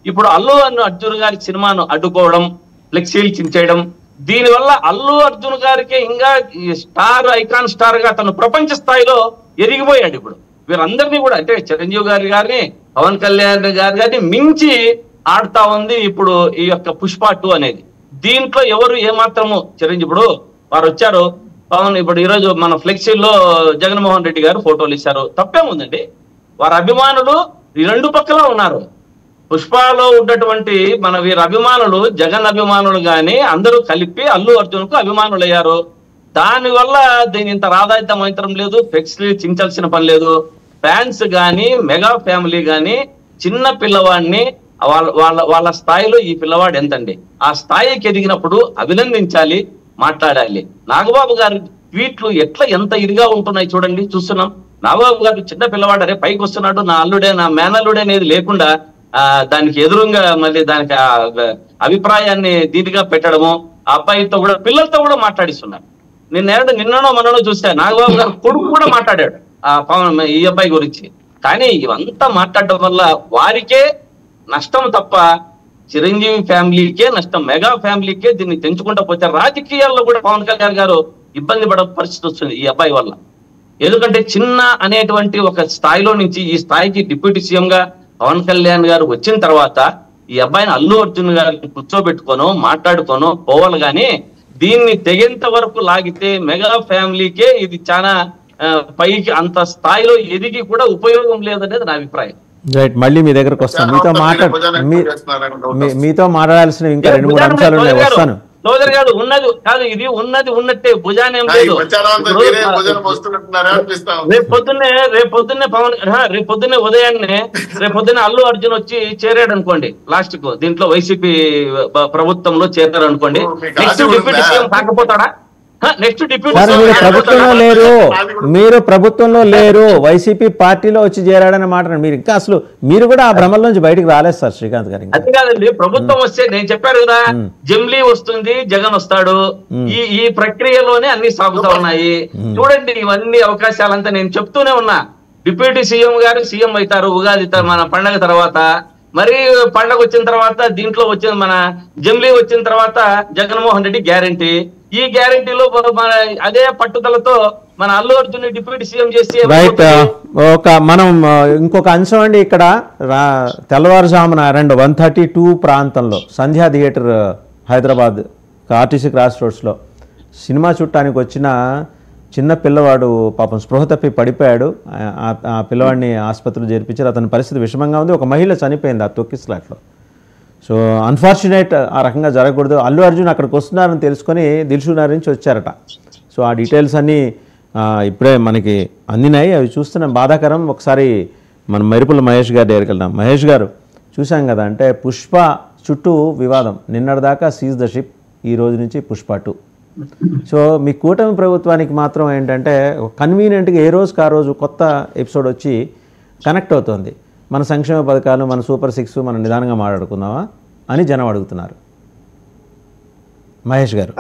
ఇప్పుడు అల్లు అర్జున్ గారి సినిమాను అడ్డుకోవడం, ఫ్లెక్సీలు చించేయడం, దీనివల్ల అల్లు అర్జున్ గారికి ఇంకా స్టార్, ఐకాన్ స్టార్ గా తను ప్రపంచ స్థాయిలో ఎదిగిపోయాడు. ఇప్పుడు వీరందరినీ కూడా అంటే చిరంజీవి గారిని, పవన్ కళ్యాణ్ గారిని మించి ఆడుతా ఉంది ఇప్పుడు ఈ యొక్క పుష్ప 2 అనేది. దీంట్లో ఎవరు ఏమాత్రము చిరంజీవి ఇప్పుడు వారు వచ్చారు, పవన్ ఇప్పుడు ఈరోజు మన ఫ్లెక్సీల్లో జగన్మోహన్ రెడ్డి గారు ఫోటోలు ఇచ్చారు, తప్పేముందండి? వారి అభిమానులు ఈ రెండు పక్కల ఉన్నారు. పుష్పలో ఉన్నటువంటి మన వీరి అభిమానులు, జగన్ అభిమానులు గాని అందరూ కలిపి అల్లు అర్జున్ కు అభిమానులు అయ్యారు. దానివల్ల దీని ఇంత రాధాయితం అవసరం లేదు, ఫ్లెక్సీలు చించాల్సిన పని లేదు. ఫ్యాన్స్ గాని, మెగా ఫ్యామిలీ గాని చిన్న పిల్లవాడిని వాళ్ళ స్థాయిలో ఈ పిల్లవాడు ఎంతండి, ఆ స్థాయికి ఎదిగినప్పుడు అభినందించాలి, మాట్లాడాలి. నాగబాబు గారి ట్వీట్లు ఎంత ఇదిగా ఉంటున్నాయి చూడండి, చూస్తున్నాం. నాగబాబు గారు చిన్న పిల్లవాడు, అరే పైకి వస్తున్నాడు, నా అల్లుడే, నా మేనల్లుడే అనేది లేకుండా దానికి ఎదురుగా మళ్ళీ దానికి అభిప్రాయాన్ని దీనిగా పెట్టడము, ఆ అబ్బాయితో కూడా పిల్లలతో కూడా మాట్లాడిస్తున్నారు. నిన్ననో మననో చూస్తే నాగబాబు గారు కొడుకు కూడా మాట్లాడాడు ఈ అబ్బాయి గురించి. కానీ ఇవంతా మాట్లాడడం వల్ల వారికే నష్టం తప్ప చిరంజీవి ఫ్యామిలీకే నష్టం, మెగా ఫ్యామిలీకే దీన్ని తెంచుకుంటూ పోతే రాజకీయాల్లో కూడా పవన్ కళ్యాణ్ గారు ఇబ్బంది పడే పరిస్థితి వస్తుంది ఈ అబ్బాయి వల్ల. ఎందుకంటే చిన్న అనేటువంటి ఒక స్థాయిలో నుంచి ఈ స్థాయికి డిప్యూటీ సీఎం గా పవన్ కళ్యాణ్ గారు వచ్చిన తర్వాత ఈ అబ్బాయిని అల్లు అర్జున్ గారిని కూర్చోబెట్టుకోనో మాట్లాడుకోనో పోవాలి. కానీ దీన్ని తెగేంత వరకు లాగితే మెగా ఫ్యామిలీకే ఇది చాలా పైకి అంత స్థాయిలో ఎదిగి కూడా ఉపయోగం లేదనేది నా అభిప్రాయం. రైట్, మళ్ళీ మీ దగ్గరకు వస్తాను. మీతో మాట్లాడాల్సిన ఇంకా 2-3 అంశాలు ఉన్నాయి, వస్తాను. సోదరు కాదు, ఇది ఉన్నట్టే భుజానేం లేదు. రేపొద్దున్నే ఉదయాన్నే అల్లు అర్జున్ వచ్చి చేరాడు అనుకోండి, లాస్ట్ కు దీంట్లో వైసీపీ ప్రభుత్వంలో చేరారు అనుకోండి, నెక్స్ట్ డిప్యూటీ సీఎం కాకపోతాడా? నెక్స్ట్ డిప్యూటీ ప్రభుత్వంలో లేరు, మీరు ప్రభుత్వంలో లేరు, వైసీపీ పార్టీలో వచ్చి చేరాడని మాట. మీరు ఇంకా అసలు మీరు కూడా ఆ భ్రమల నుంచి బయటకు రాలేదు సార్ శ్రీకాంత్ గారు. అది కాదండి, ప్రభుత్వం వస్తే నేను చెప్పారు కదా, జమ్లీ వస్తుంది, జగన్ వస్తాడు, ఈ ప్రక్రియలోనే అన్ని సాగుతా ఉన్నాయి. చూడండి ఇవన్నీ అవకాశాలంతా నేను చెప్తూనే ఉన్నా. డిప్యూటీ సీఎం గారు సీఎం అవుతారు ఉగాది మన పండగ తర్వాత, మరి పండగ వచ్చిన తర్వాత దీంట్లో వచ్చిన మన జమ్లీ వచ్చిన తర్వాత జగన్మోహన్ రెడ్డి గ్యారంటీ. ఈ గ్యారంటీలో అదే పట్టుదలతో మన అల్లు అర్జున్ డిప్యూటీ సీఎం చేసి మనం ఇంకొక అంశం అండి. ఇక్కడ తెల్లవారుజామున 1:32 ప్రాంతంలో Sandhya theatre Hyderabad RTC cross రోడ్స్లో సినిమా చూడటానికి వచ్చిన చిన్న పిల్లవాడు పాపం స్పృహ తప్పి పడిపోయాడు. ఆ పిల్లవాడిని ఆసుపత్రిలో చేర్పించారు. అతని పరిస్థితి విషమంగా ఉంది. ఒక మహిళ చనిపోయింది ఆ తొక్కిస్లాట్లో. సో అన్ఫార్చునేట్, ఆ రకంగా జరగకూడదు. అల్లు అర్జున్ అక్కడికి వస్తున్నారని తెలుసుకొని దిల్షునగర్ నుంచి వచ్చారట. సో ఆ డీటెయిల్స్ అన్నీ ఇప్పుడే మనకి అందినాయి, అవి చూస్తున్నాం, బాధాకరం. ఒకసారి మనం మెరుపుల మహేష్ గారి దగ్గరికి వెళ్దాం. మహేష్ గారు, చూసాం కదా, అంటే పుష్ప చుట్టూ వివాదం, నిన్నటిదాకా సీజ్ ద షిప్, ఈ రోజు నుంచి పుష్ప 2. సో మీ కూటమి ప్రభుత్వానికి మాత్రం ఏంటంటే కన్వీనియంట్గా ఏ రోజుకి ఆ రోజు కొత్త ఎపిసోడ్ వచ్చి కనెక్ట్ అవుతుంది. మన సంక్షేమ పథకాలు, మన సూపర్ 6 మనం నిదానంగా మాట్లాడుకుందామా అని జనం అడుగుతున్నారు. మహేష్ గారు.